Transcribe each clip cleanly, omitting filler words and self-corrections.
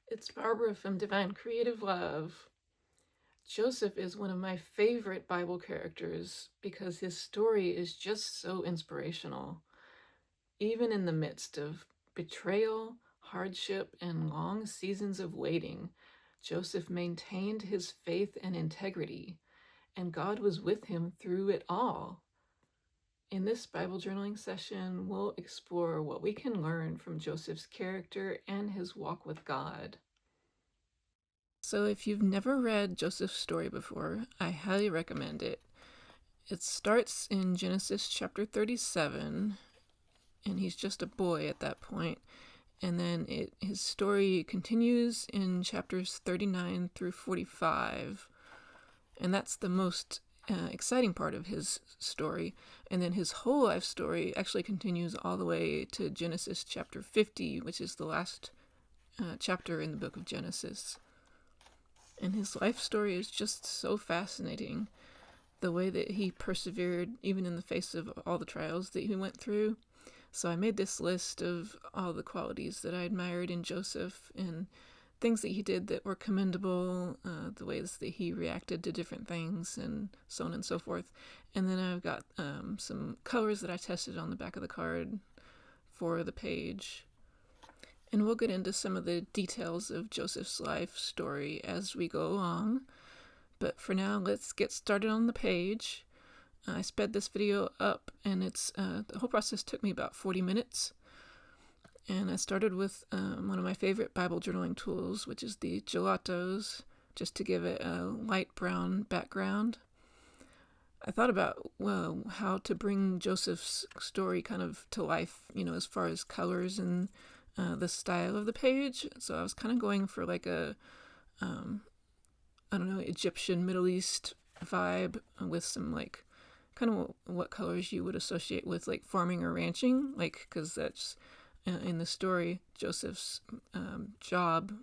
It's Barbara from Divine Creative Love. Joseph is one of my favorite Bible characters because his story is just so inspirational. Even in the midst of betrayal, hardship, and long seasons of waiting, Joseph maintained his faith and integrity, and God was with him through it all. In this Bible journaling session, we'll explore what we can learn from Joseph's character and his walk with God. So, if you've never read Joseph's story before, I highly recommend it. It starts in Genesis chapter 37, and he's just a boy at that point. And then his story continues in chapters 39 through 45. And that's the most exciting part of his story. And then his whole life story actually continues all the way to Genesis chapter 50, which is the last chapter in the book of Genesis. And his life story is just so fascinating. The way that he persevered, even in the face of all the trials that he went through. So I made this list of all the qualities that I admired in Joseph and things that he did that were commendable, the ways that he reacted to different things, and so on and so forth. And then I've got some colors that I tested on the back of the card for the page. And we'll get into some of the details of Joseph's life story as we go along. But for now, let's get started on the page. I sped this video up, and the whole process took me about 40 minutes. And I started with one of my favorite Bible journaling tools, which is the gelatos, just to give it a light brown background. I thought about, how to bring Joseph's story kind of to life, as far as colors and the style of the page. So I was kind of going for like a, Egyptian, Middle East vibe with some like kind of what colors you would associate with like farming or ranching, like, because that's in the story, Joseph's job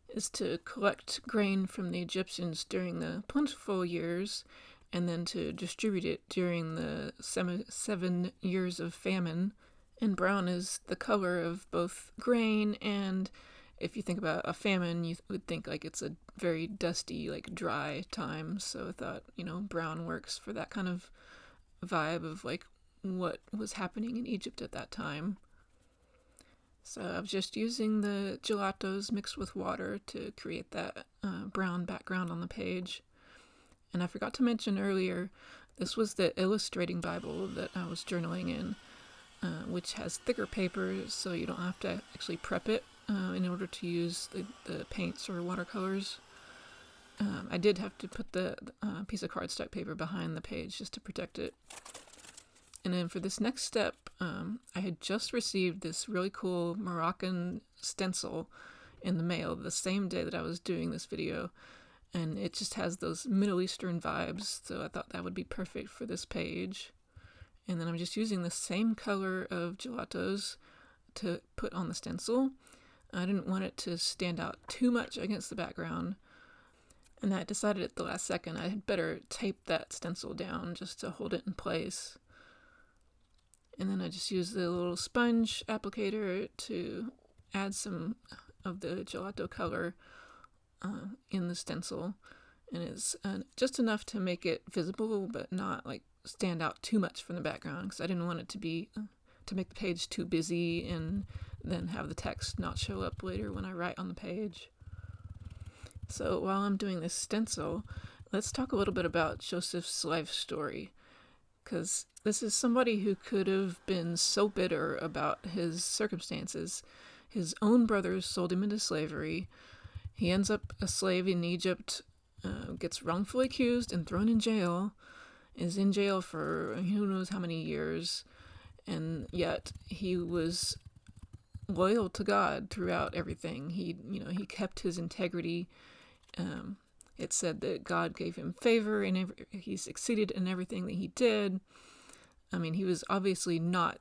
is to collect grain from the Egyptians during the plentiful years and then to distribute it during the 7 years of famine. And brown is the color of both grain, and if you think about a famine, you would think like it's a very dusty, like dry time. So I thought, brown works for that kind of vibe of like what was happening in Egypt at that time. So I was just using the gelatos mixed with water to create that brown background on the page. And I forgot to mention earlier, this was the illustrating Bible that I was journaling in, which has thicker paper, so you don't have to actually prep it in order to use the paints or watercolors. I did have to put the piece of cardstock paper behind the page just to protect it. And then for this next step, I had just received this really cool Moroccan stencil in the mail the same day that I was doing this video. And it just has those Middle Eastern vibes, so I thought that would be perfect for this page. And then I'm just using the same color of gelatos to put on the stencil. I didn't want it to stand out too much against the background. And I decided at the last second I had better tape that stencil down just to hold it in place. And then I just used the little sponge applicator to add some of the gelato color in the stencil. And it's just enough to make it visible, but not like stand out too much from the background, because I didn't want it to be to make the page too busy and then have the text not show up later when I write on the page. So while I'm doing this stencil, let's talk a little bit about Joseph's life story, because this is somebody who could have been so bitter about his circumstances. His own brothers sold him into slavery. He ends up a slave in Egypt, gets wrongfully accused and thrown in jail, is in jail for who knows how many years, and yet he was loyal to God throughout everything. He kept his integrity. It said that God gave him favor and he succeeded in everything that he did. I mean, he was obviously not,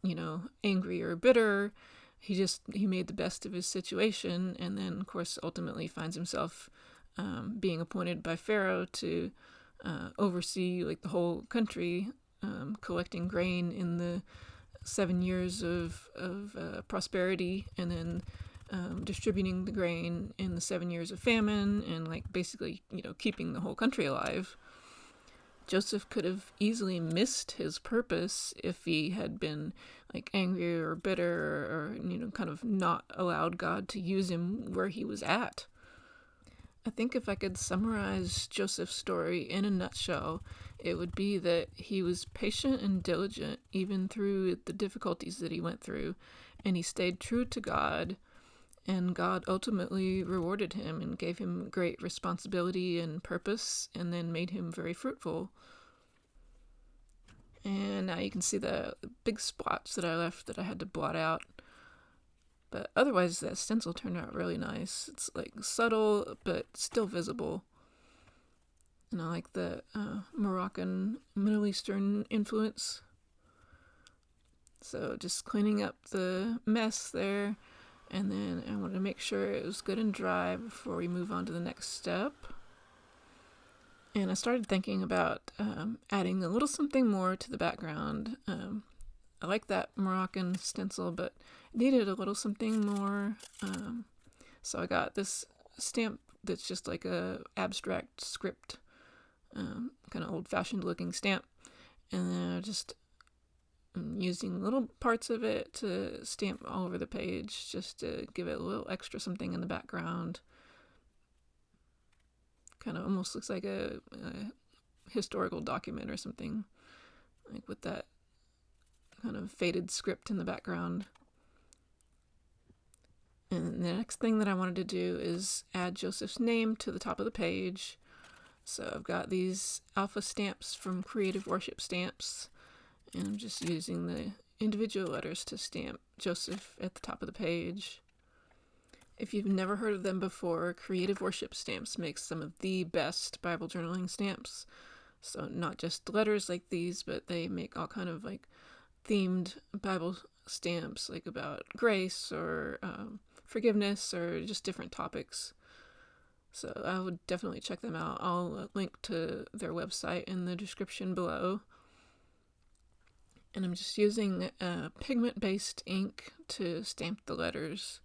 angry or bitter. He made the best of his situation, and then, of course, ultimately finds himself being appointed by Pharaoh to oversee like the whole country, collecting grain in the 7 years of prosperity, and then distributing the grain in the 7 years of famine and like basically, keeping the whole country alive. Joseph could have easily missed his purpose if he had been like angry or bitter or, kind of not allowed God to use him where he was at. I think if I could summarize Joseph's story in a nutshell, it would be that he was patient and diligent even through the difficulties that he went through, and he stayed true to God, and God ultimately rewarded him and gave him great responsibility and purpose, and then made him very fruitful. And now you can see the big spots that I left that I had to blot out. But otherwise, that stencil turned out really nice. It's like subtle, but still visible. And I like the Moroccan Middle Eastern influence. So just cleaning up the mess there. And then I wanted to make sure it was good and dry before we move on to the next step. And I started thinking about adding a little something more to the background. I like that Moroccan stencil, but it needed a little something more. So I got this stamp that's just like a abstract script, kind of old-fashioned looking stamp. And then I'm using little parts of it to stamp all over the page just to give it a little extra something in the background. Kind of almost looks like a historical document or something, like with that kind of faded script in the background. And the next thing that I wanted to do is add Joseph's name to the top of the page. So I've got these alpha stamps from Creative Worship Stamps, and I'm just using the individual letters to stamp Joseph at the top of the page. If you've never heard of them before, Creative Worship Stamps makes some of the best Bible journaling stamps. So not just letters like these, but they make all kind of like themed Bible stamps, like about grace or forgiveness or just different topics. So I would definitely check them out. I'll link to their website in the description below. And I'm just using pigment-based ink to stamp the letters.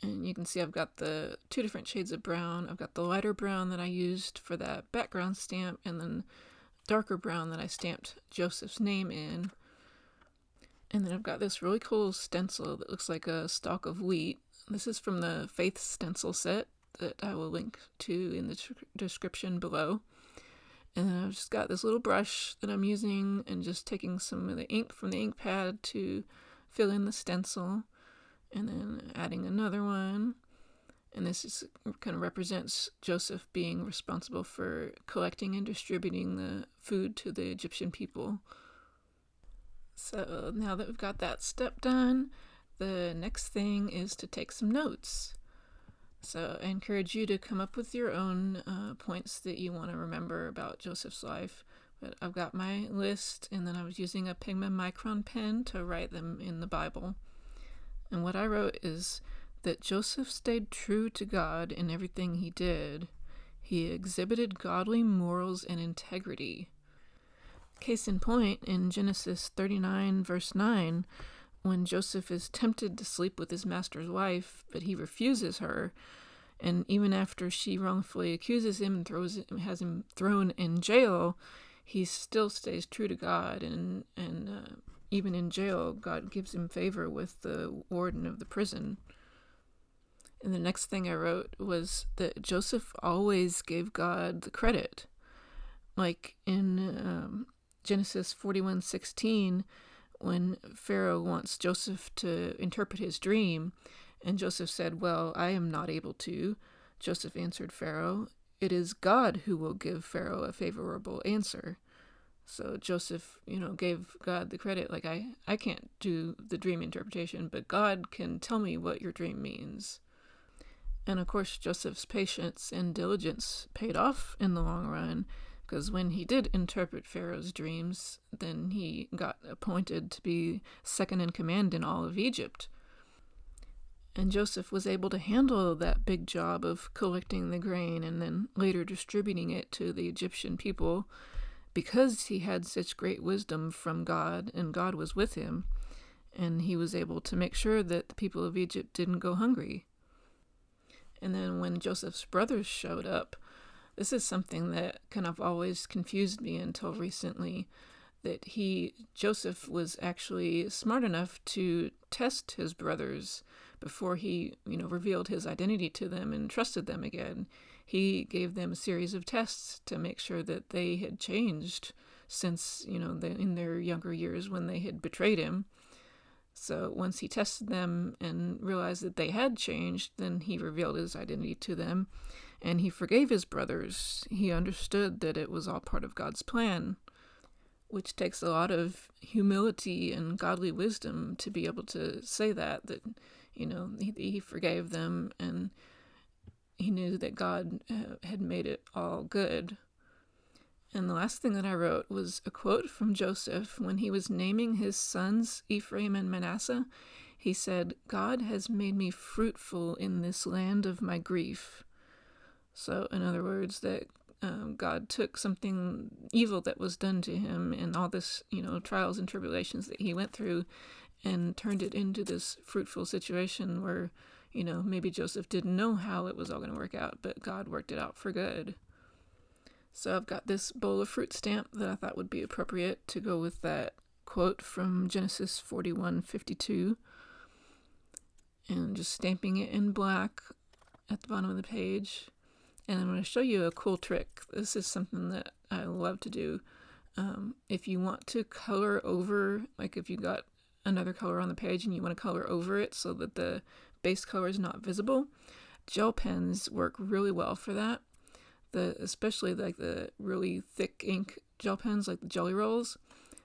And you can see I've got the 2 different shades of brown. I've got the lighter brown that I used for that background stamp, and then darker brown that I stamped Joseph's name in. And then I've got this really cool stencil that looks like a stalk of wheat. This is from the Faith stencil set that I will link to in the description below. And then I've just got this little brush that I'm using and just taking some of the ink from the ink pad to fill in the stencil. And then adding another one. And this is kind of represents Joseph being responsible for collecting and distributing the food to the Egyptian people. So now that we've got that step done, the next thing is to take some notes. So I encourage you to come up with your own points that you want to remember about Joseph's life. But I've got my list, and then I was using a Pigma Micron pen to write them in the Bible. And what I wrote is that Joseph stayed true to God in everything he did. He exhibited godly morals and integrity. Case in point, in Genesis 39, verse 9, when Joseph is tempted to sleep with his master's wife, but he refuses her, and even after she wrongfully accuses him and has him thrown in jail, he still stays true to God, and even in jail, God gives him favor with the warden of the prison. And the next thing I wrote was that Joseph always gave God the credit. Like in Genesis 41:16, when Pharaoh wants Joseph to interpret his dream, and Joseph said, "Well, I am not able to." Joseph answered Pharaoh, "It is God who will give Pharaoh a favorable answer." So Joseph, gave God the credit. Like, I can't do the dream interpretation, but God can tell me what your dream means. And of course, Joseph's patience and diligence paid off in the long run, because when he did interpret Pharaoh's dreams, then he got appointed to be second in command in all of Egypt. And Joseph was able to handle that big job of collecting the grain and then later distributing it to the Egyptian people, because he had such great wisdom from God, and God was with him. and he was able to make sure that the people of Egypt didn't go hungry. And then when Joseph's brothers showed up, this is something that kind of always confused me until recently, that Joseph was actually smart enough to test his brothers before he, revealed his identity to them and trusted them again. He gave them a series of tests to make sure that they had changed since, in their younger years when they had betrayed him. So once he tested them and realized that they had changed, then he revealed his identity to them, and he forgave his brothers. He understood that it was all part of God's plan, which takes a lot of humility and godly wisdom to be able to say that he forgave them, and he knew that God had made it all good. And the last thing that I wrote was a quote from Joseph when he was naming his sons, Ephraim and Manasseh. He said, "God has made me fruitful in this land of my grief." So, in other words, that God took something evil that was done to him and all this, trials and tribulations that he went through, and turned it into this fruitful situation where, maybe Joseph didn't know how it was all going to work out, but God worked it out for good. So I've got this bowl of fruit stamp that I thought would be appropriate to go with that quote from Genesis 41:52, and just stamping it in black at the bottom of the page. And I'm going to show you a cool trick. This is something that I love to do. If you want to color over, like if you got another color on the page and you want to color over it so that the base color is not visible, gel pens work really well for that. Especially like the really thick ink gel pens, like the Jelly Rolls,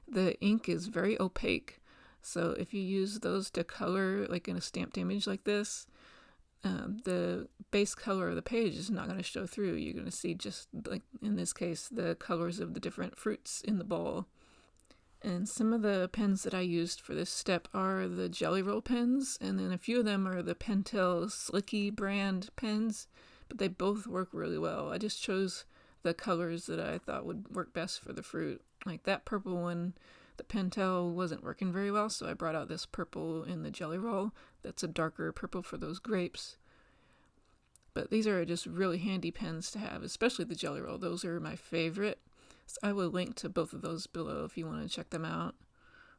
the ink is very opaque. So if you use those to color like in a stamped image like this, the base color of the page is not going to show through. You're going to see just, like in this case, the colors of the different fruits in the bowl. And some of the pens that I used for this step are the Jelly Roll pens, and then a few of them are the Pentel Slicky brand pens, but they both work really well. I just chose the colors that I thought would work best for the fruit. Like that purple one, the Pentel wasn't working very well, so I brought out this purple in the Jelly Roll. That's a darker purple for those grapes. But these are just really handy pens to have, especially the Jelly Roll. Those are my favorite. So I will link to both of those below if you want to check them out.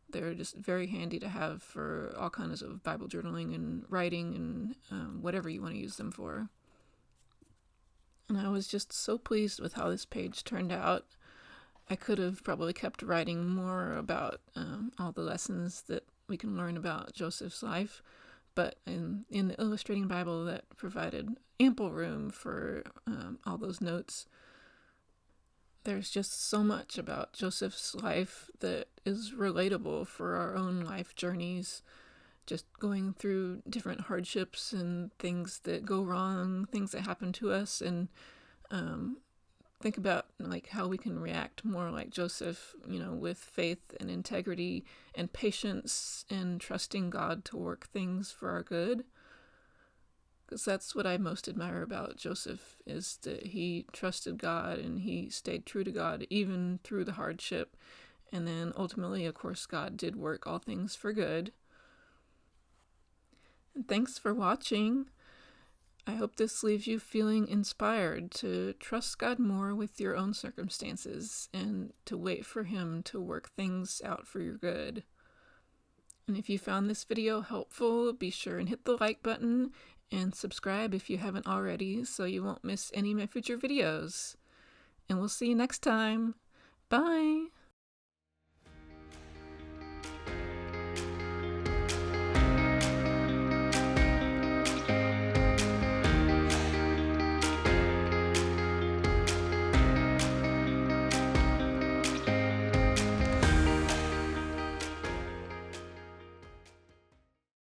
They're just very handy to have for all kinds of Bible journaling and writing and whatever you want to use them for. And I was just so pleased with how this page turned out. I could have probably kept writing more about all the lessons that we can learn about Joseph's life, but in the Illustrating Bible, that provided ample room for all those notes. There's just so much about Joseph's life that is relatable for our own life journeys, just going through different hardships and things that go wrong, things that happen to us, and think about like how we can react more like Joseph, with faith and integrity and patience and trusting God to work things for our good. Because that's what I most admire about Joseph, is that he trusted God and he stayed true to God even through the hardship. And then ultimately, of course, God did work all things for good. And thanks for watching. I hope this leaves you feeling inspired to trust God more with your own circumstances and to wait for Him to work things out for your good. And if you found this video helpful, be sure and hit the like button and subscribe if you haven't already so you won't miss any of my future videos. And we'll see you next time. Bye!